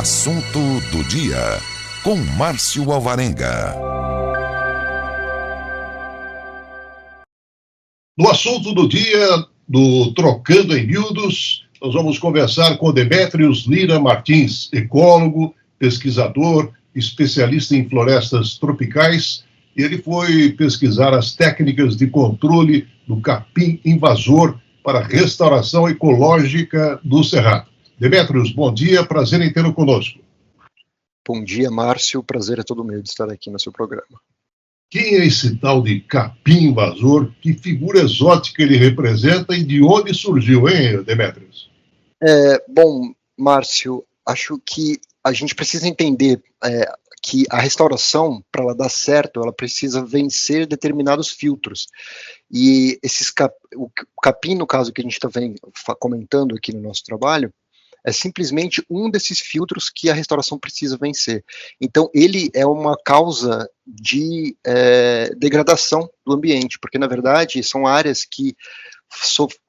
assunto do dia, com Márcio Alvarenga. No assunto do dia do Trocando em Miúdos, nós vamos conversar com Demétrios Lira Martins, ecólogo, pesquisador, especialista em florestas tropicais. Ele foi pesquisar as técnicas de controle do capim invasor para a restauração ecológica do Cerrado. Demétrios, bom dia, prazer em tê-lo conosco. Bom dia, Márcio, prazer é todo meu de estar aqui no seu programa. Quem é esse tal de capim invasor? Que figura exótica ele representa e de onde surgiu, hein, Demétrios? Bom, Márcio, acho que a gente precisa entender que a restauração, para ela dar certo, ela precisa vencer determinados filtros. E o capim, no caso que a gente está comentando aqui no nosso trabalho, é simplesmente um desses filtros que a restauração precisa vencer. Então, ele é uma causa de degradação do ambiente, porque, na verdade, são áreas que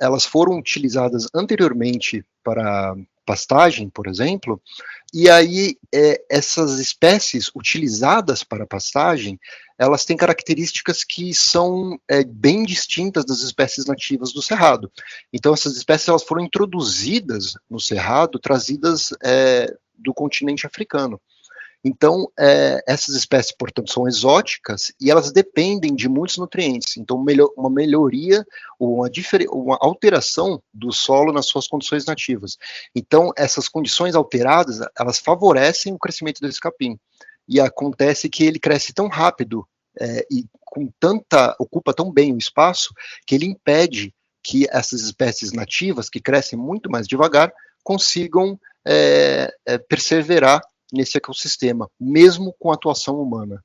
elas foram utilizadas anteriormente para pastagem, por exemplo, e aí essas espécies utilizadas para pastagem, elas têm características que são bem distintas das espécies nativas do Cerrado. Então essas espécies elas foram introduzidas no Cerrado, trazidas do continente africano. Então, essas espécies, portanto, são exóticas e elas dependem de muitos nutrientes. Então, uma melhoria, uma alteração do solo nas suas condições nativas. Então, essas condições alteradas, elas favorecem o crescimento desse capim. E acontece que ele cresce tão rápido e ocupa tão bem o espaço, que ele impede que essas espécies nativas, que crescem muito mais devagar, consigam perseverar nesse ecossistema, mesmo com a atuação humana.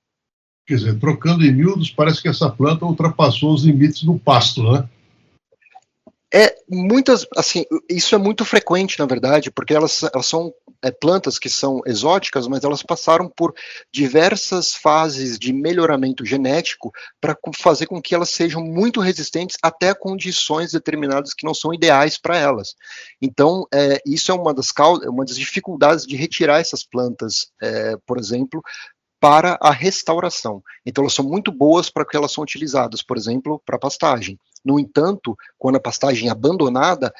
Quer dizer, trocando em miúdos, parece que essa planta ultrapassou os limites do pasto, né? Isso é muito frequente, na verdade, porque elas são plantas que são exóticas, mas elas passaram por diversas fases de melhoramento genético para fazer com que elas sejam muito resistentes até a condições determinadas que não são ideais para elas. Então, isso é uma das dificuldades de retirar essas plantas, por exemplo, para a restauração. Então, elas são muito boas para que elas são utilizadas, por exemplo, para pastagem. No entanto, quando a pastagem é abandonada,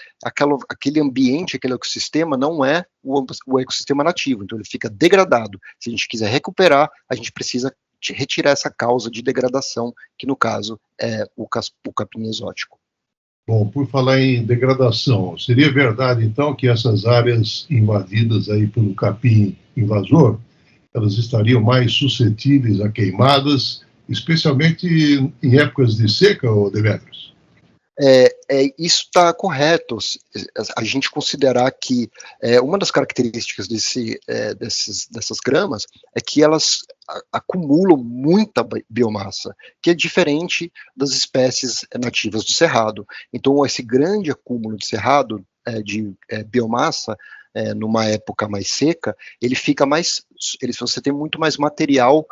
aquele ambiente, aquele ecossistema não é o ecossistema nativo, então ele fica degradado. Se a gente quiser recuperar, a gente precisa retirar essa causa de degradação, que no caso é o capim exótico. Bom, por falar em degradação, seria verdade então que essas áreas invadidas aí pelo capim invasor, elas estariam mais suscetíveis a queimadas, especialmente em épocas de seca, Demétrios? Isso está correto. A gente considerar que uma das características dessas gramas é que elas acumulam muita biomassa, que é diferente das espécies nativas do Cerrado. Então, esse grande acúmulo de Cerrado, de biomassa, numa época mais seca, você tem muito mais material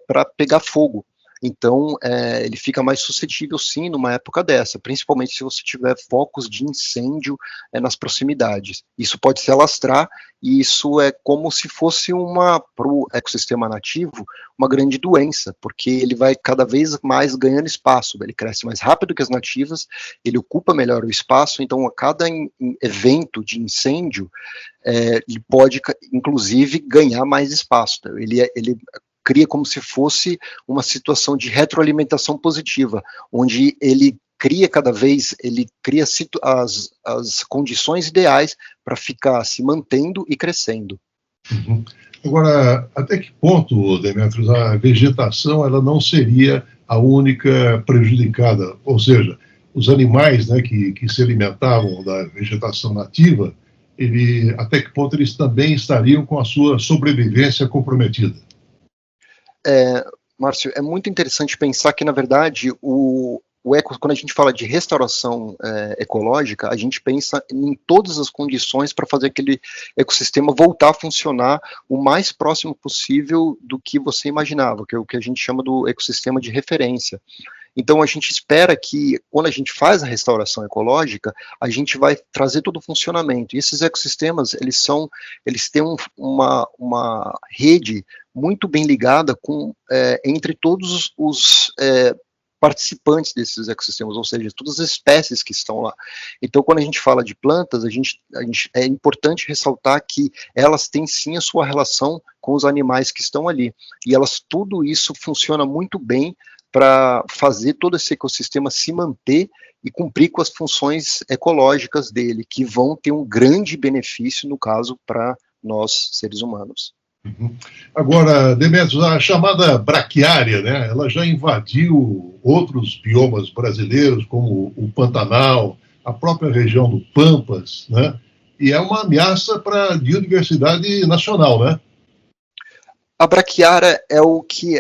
para pegar fogo. Então, ele fica mais suscetível, sim, numa época dessa, principalmente se você tiver focos de incêndio nas proximidades. Isso pode se alastrar, e isso é como se fosse para o ecossistema nativo, uma grande doença, porque ele vai cada vez mais ganhando espaço, ele cresce mais rápido que as nativas, ele ocupa melhor o espaço, então a cada evento de incêndio, ele pode, inclusive, ganhar mais espaço. Ele cria como se fosse uma situação de retroalimentação positiva, onde ele cria as condições ideais para ficar se mantendo e crescendo. Uhum. Agora, até que ponto, Demétrios, a vegetação ela não seria a única prejudicada? Ou seja, os animais, né, que se alimentavam da vegetação nativa, até que ponto eles também estariam com a sua sobrevivência comprometida? Márcio, é muito interessante pensar que, na verdade, quando a gente fala de restauração ecológica, a gente pensa em todas as condições para fazer aquele ecossistema voltar a funcionar o mais próximo possível do que você imaginava, que é o que a gente chama do ecossistema de referência. Então a gente espera que, quando a gente faz a restauração ecológica, a gente vai trazer todo o funcionamento. E esses ecossistemas, eles têm uma rede muito bem ligada entre todos os participantes desses ecossistemas, ou seja, todas as espécies que estão lá. Então, quando a gente fala de plantas, é importante ressaltar que elas têm sim a sua relação com os animais que estão ali, e tudo isso funciona muito bem para fazer todo esse ecossistema se manter e cumprir com as funções ecológicas dele, que vão ter um grande benefício, no caso, para nós, seres humanos. Uhum. Agora, Demetrios, a chamada braquiária, né, ela já invadiu outros biomas brasileiros, como o Pantanal, a própria região do Pampas, né, e é uma ameaça para a biodiversidade nacional, né? A braquiária é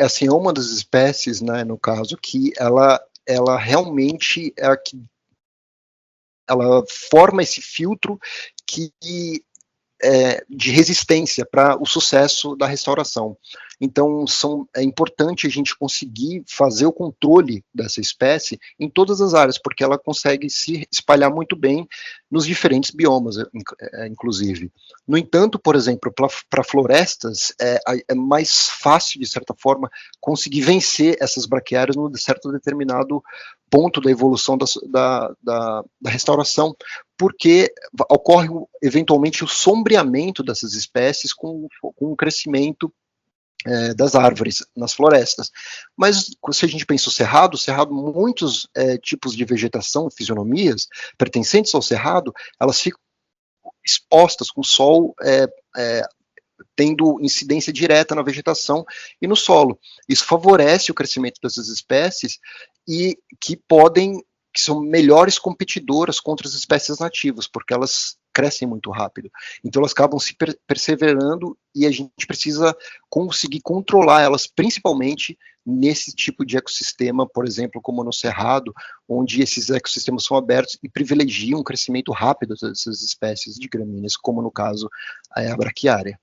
assim, é uma das espécies, né, no caso, que ela realmente é a que ela forma esse filtro de resistência para o sucesso da restauração. Então, é importante a gente conseguir fazer o controle dessa espécie em todas as áreas, porque ela consegue se espalhar muito bem nos diferentes biomas, inclusive. No entanto, por exemplo, para florestas, é mais fácil, de certa forma, conseguir vencer essas braquiárias num certo determinado ponto da evolução da restauração, porque ocorre eventualmente o sombreamento dessas espécies com o crescimento das árvores nas florestas. Mas se a gente pensa o cerrado, muitos tipos de vegetação, fisionomias pertencentes ao cerrado, elas ficam expostas com o sol tendo incidência direta na vegetação e no solo. Isso favorece o crescimento dessas espécies e que são melhores competidoras contra as espécies nativas, porque elas crescem muito rápido. Então elas acabam se perseverando e a gente precisa conseguir controlar elas, principalmente nesse tipo de ecossistema, por exemplo, como no Cerrado, onde esses ecossistemas são abertos e privilegiam o crescimento rápido dessas espécies de gramíneas, como no caso a braquiária.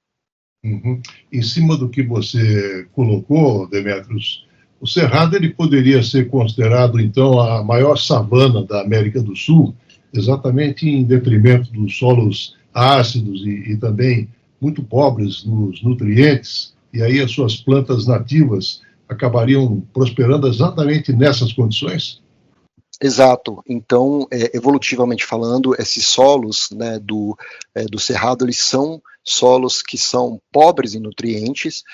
Uhum. Em cima do que você colocou, Demetrios, o Cerrado ele poderia ser considerado, então, a maior savana da América do Sul, exatamente em detrimento dos solos ácidos e também muito pobres nos nutrientes, e aí as suas plantas nativas acabariam prosperando exatamente nessas condições? Exato. Então, evolutivamente falando, esses solos, né, do Cerrado, eles são solos que são pobres em nutrientes,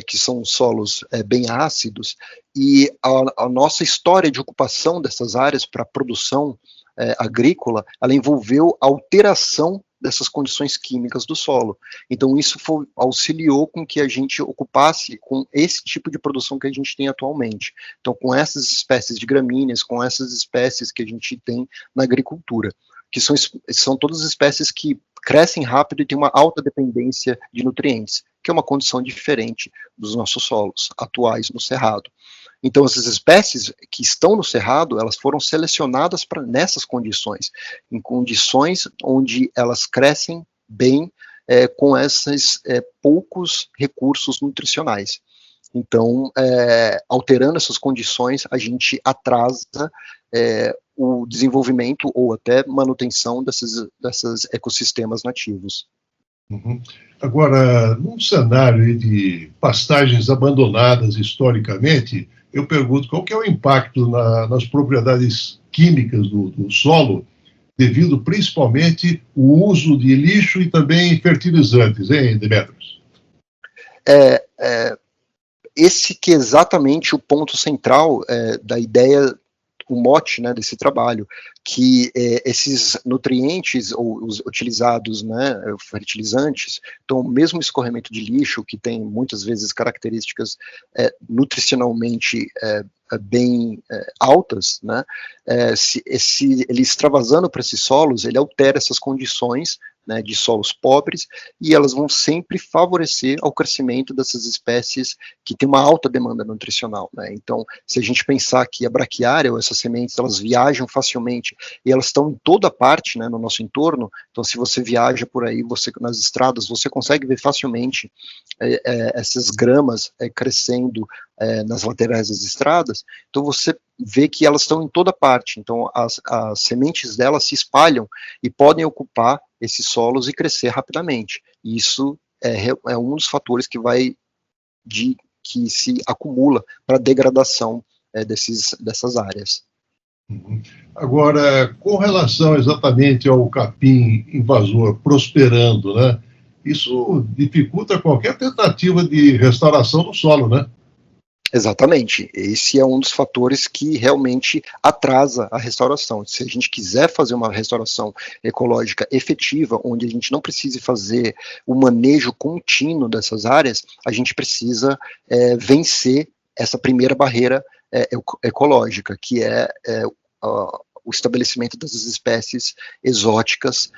que são solos bem ácidos, e a nossa história de ocupação dessas áreas para produção agrícola, ela envolveu a alteração dessas condições químicas do solo. Então, isso auxiliou com que a gente ocupasse com esse tipo de produção que a gente tem atualmente. Então, com essas espécies de gramíneas, com essas espécies que a gente tem na agricultura, que são todas espécies que crescem rápido e têm uma alta dependência de nutrientes, que é uma condição diferente dos nossos solos atuais no Cerrado. Então, essas espécies que estão no Cerrado, elas foram selecionadas nessas condições, em condições onde elas crescem bem com esses poucos recursos nutricionais. Então, alterando essas condições, a gente atrasa o desenvolvimento ou até manutenção desses ecossistemas nativos. Uhum. Agora, num cenário de pastagens abandonadas historicamente, eu pergunto qual que é o impacto nas propriedades químicas do solo, devido principalmente ao uso de lixo e também fertilizantes, hein, Demetrios? Esse que é exatamente o ponto central da ideia, o mote, né, desse trabalho, que esses nutrientes ou os utilizados, né, fertilizantes, então mesmo o escorrimento de lixo, que tem muitas vezes características nutricionalmente bem altas, né, ele extravasando para esses solos, ele altera essas condições né, de solos pobres, e elas vão sempre favorecer ao crescimento dessas espécies que têm uma alta demanda nutricional, né? Então, se a gente pensar que a braquiária, ou essas sementes, elas viajam facilmente, e elas estão em toda parte, né, no nosso entorno, então se você viaja por aí, você nas estradas, você consegue ver facilmente essas gramas crescendo nas laterais das estradas, então você vê que elas estão em toda parte, então as sementes delas se espalham e podem ocupar esses solos e crescer rapidamente. E isso é um dos fatores que que se acumula para a degradação dessas áreas. Uhum. Agora, com relação exatamente ao capim invasor prosperando, né? Isso dificulta qualquer tentativa de restauração do solo, né? Exatamente, esse é um dos fatores que realmente atrasa a restauração. Se a gente quiser fazer uma restauração ecológica efetiva, onde a gente não precise fazer o manejo contínuo dessas áreas, a gente precisa vencer essa primeira barreira ecológica, que é o estabelecimento dessas espécies exóticas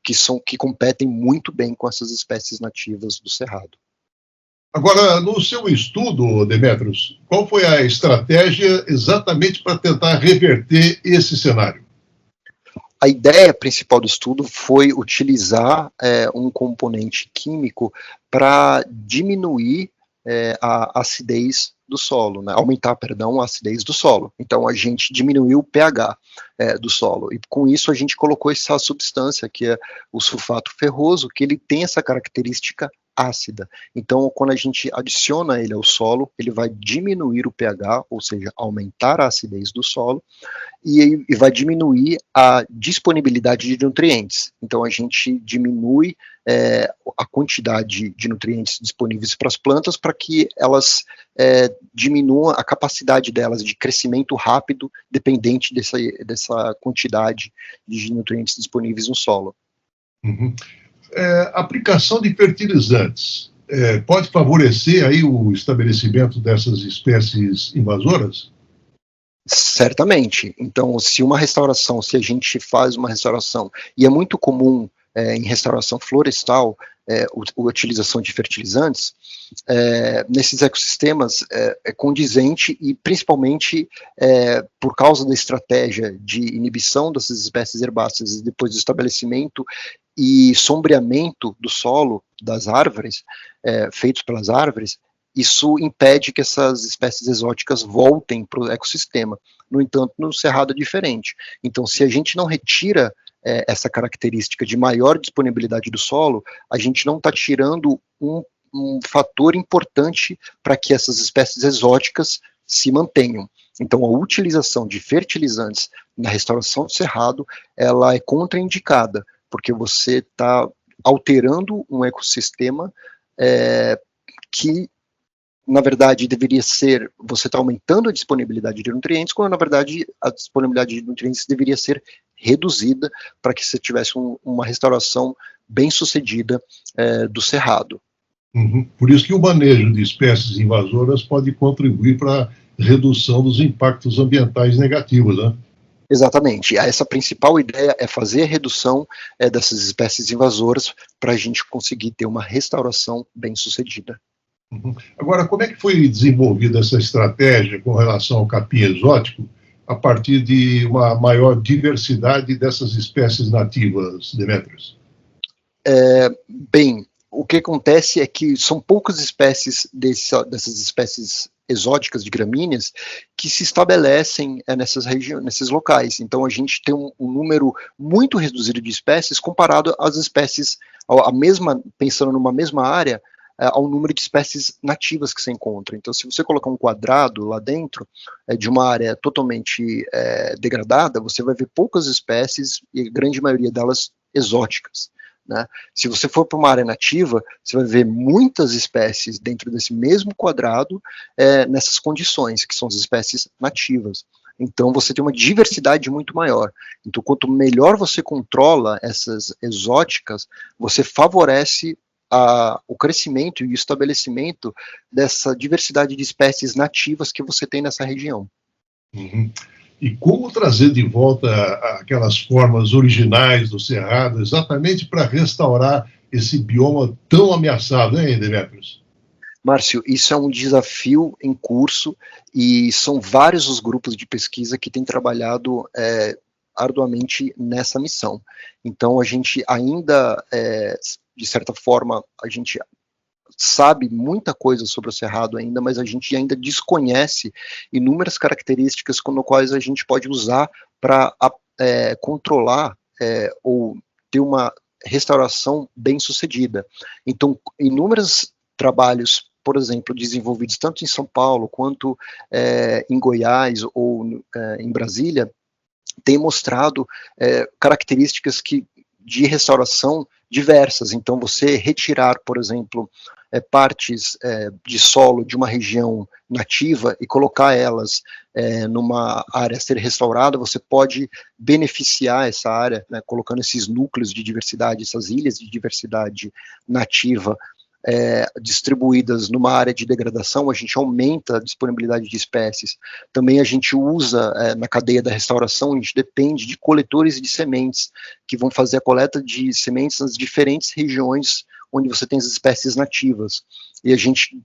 que competem muito bem com essas espécies nativas do Cerrado. Agora, no seu estudo, Demetrios, qual foi a estratégia exatamente para tentar reverter esse cenário? A ideia principal do estudo foi utilizar um componente químico para diminuir a acidez do solo, né? Aumentar, perdão, a acidez do solo. Então a gente diminuiu o pH do solo, e com isso a gente colocou essa substância, que é o sulfato ferroso, que ele tem essa característica ácida. Então, quando a gente adiciona ele ao solo, ele vai diminuir o pH, ou seja, aumentar a acidez do solo, e vai diminuir a disponibilidade de nutrientes. Então, a gente diminui a quantidade de nutrientes disponíveis para as plantas, para que elas diminuam a capacidade delas de crescimento rápido, dependente dessa quantidade de nutrientes disponíveis no solo. Uhum. Aplicação de fertilizantes pode favorecer aí o estabelecimento dessas espécies invasoras? Certamente. Então, se a gente faz uma restauração, e é muito comum em restauração florestal, a utilização de fertilizantes, nesses ecossistemas é condizente, e principalmente por causa da estratégia de inibição dessas espécies herbáceas e depois do estabelecimento e sombreamento do solo das árvores, feitos pelas árvores, isso impede que essas espécies exóticas voltem para o ecossistema. No entanto, no Cerrado é diferente. Então, se a gente não retira essa característica de maior disponibilidade do solo, a gente não está tirando um fator importante para que essas espécies exóticas se mantenham. Então, a utilização de fertilizantes na restauração do Cerrado, ela é contraindicada, porque você está alterando um ecossistema que, na verdade, deveria ser, você está aumentando a disponibilidade de nutrientes, quando, na verdade, a disponibilidade de nutrientes deveria ser reduzida para que você tivesse uma restauração bem sucedida do Cerrado. Uhum. Por isso que o manejo de espécies invasoras pode contribuir para a redução dos impactos ambientais negativos, né? Exatamente. Essa principal ideia é fazer a redução dessas espécies invasoras para a gente conseguir ter uma restauração bem sucedida. Uhum. Agora, como é que foi desenvolvida essa estratégia com relação ao capim exótico a partir de uma maior diversidade dessas espécies nativas, Demetrios? Bem, o que acontece é que são poucas espécies dessas espécies exóticas de gramíneas que se estabelecem nessas regiões, nesses locais. Então a gente tem um número muito reduzido de espécies comparado às espécies, pensando numa mesma área, ao número de espécies nativas que se encontra. Então, se você colocar um quadrado lá dentro de uma área totalmente degradada, você vai ver poucas espécies, e a grande maioria delas exóticas, né? Se você for para uma área nativa, você vai ver muitas espécies dentro desse mesmo quadrado, nessas condições, que são as espécies nativas. Então você tem uma diversidade muito maior. Então, quanto melhor você controla essas exóticas, você favorece o crescimento e o estabelecimento dessa diversidade de espécies nativas que você tem nessa região. Uhum. e como trazer de volta aquelas formas originais do Cerrado, exatamente para restaurar esse bioma tão ameaçado, hein, Demetrios? Márcio, isso é um desafio em curso e são vários os grupos de pesquisa que têm trabalhado arduamente nessa missão. Então, a gente ainda, de certa forma, a gente sabe muita coisa sobre o Cerrado ainda, mas a gente ainda desconhece inúmeras características com as quais a gente pode usar para controlar ou ter uma restauração bem sucedida. Então, inúmeros trabalhos, por exemplo, desenvolvidos tanto em São Paulo quanto em Goiás ou em Brasília, têm mostrado características de restauração diversas. Então, você retirar, por exemplo, partes de solo de uma região nativa e colocar elas numa área a ser restaurada, você pode beneficiar essa área, né, colocando esses núcleos de diversidade, essas ilhas de diversidade nativa distribuídas numa área de degradação, a gente aumenta a disponibilidade de espécies. Também a gente usa, na cadeia da restauração, a gente depende de coletores de sementes, que vão fazer a coleta de sementes nas diferentes regiões onde você tem as espécies nativas. E a gente,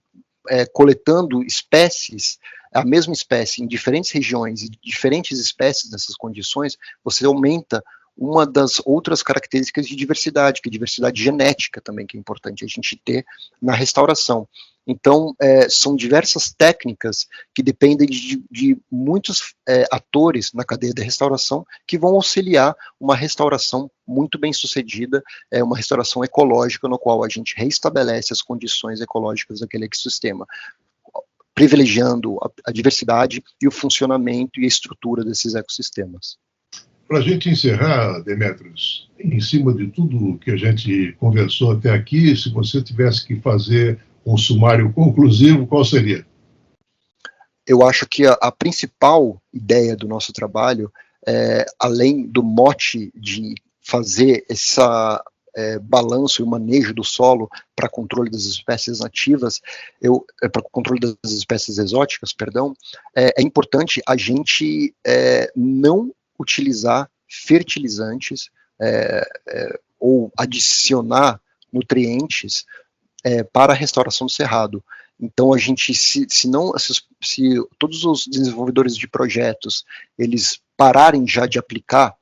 coletando espécies, a mesma espécie em diferentes regiões e diferentes espécies nessas condições, você aumenta uma das outras características de diversidade, que é a diversidade genética também, que é importante a gente ter na restauração. Então, são diversas técnicas que dependem de muitos atores na cadeia da restauração que vão auxiliar uma restauração muito bem sucedida, uma restauração ecológica, no qual a gente reestabelece as condições ecológicas daquele ecossistema, privilegiando a diversidade e o funcionamento e a estrutura desses ecossistemas. Para a gente encerrar, Demetrios, em cima de tudo que a gente conversou até aqui, se você tivesse que fazer um sumário conclusivo, qual seria? Eu acho que a principal ideia do nosso trabalho, além do mote de fazer essa balanço e o manejo do solo para controle das espécies nativas, para controle das espécies exóticas, perdão, é importante a gente não utilizar fertilizantes ou adicionar nutrientes para a restauração do cerrado. Então, a gente, se todos os desenvolvedores de projetos, eles pararem já de aplicar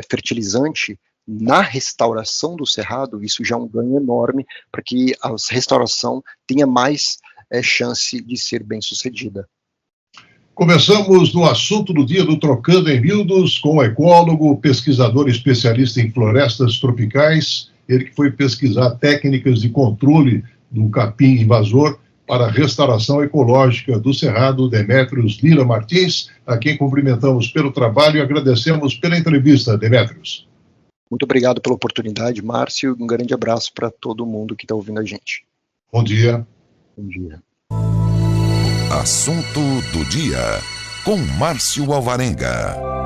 fertilizante na restauração do cerrado, isso já é um ganho enorme para que a restauração tenha mais chance de ser bem sucedida. Começamos no assunto do dia do Trocando em Miúdos com o ecólogo, pesquisador especialista em florestas tropicais, ele que foi pesquisar técnicas de controle do capim invasor para a restauração ecológica do Cerrado, Demetrios Lira Martins, a quem cumprimentamos pelo trabalho e agradecemos pela entrevista, Demetrios. Muito obrigado pela oportunidade, Márcio, um grande abraço para todo mundo que está ouvindo a gente. Bom dia. Bom dia. Assunto do dia, com Márcio Alvarenga.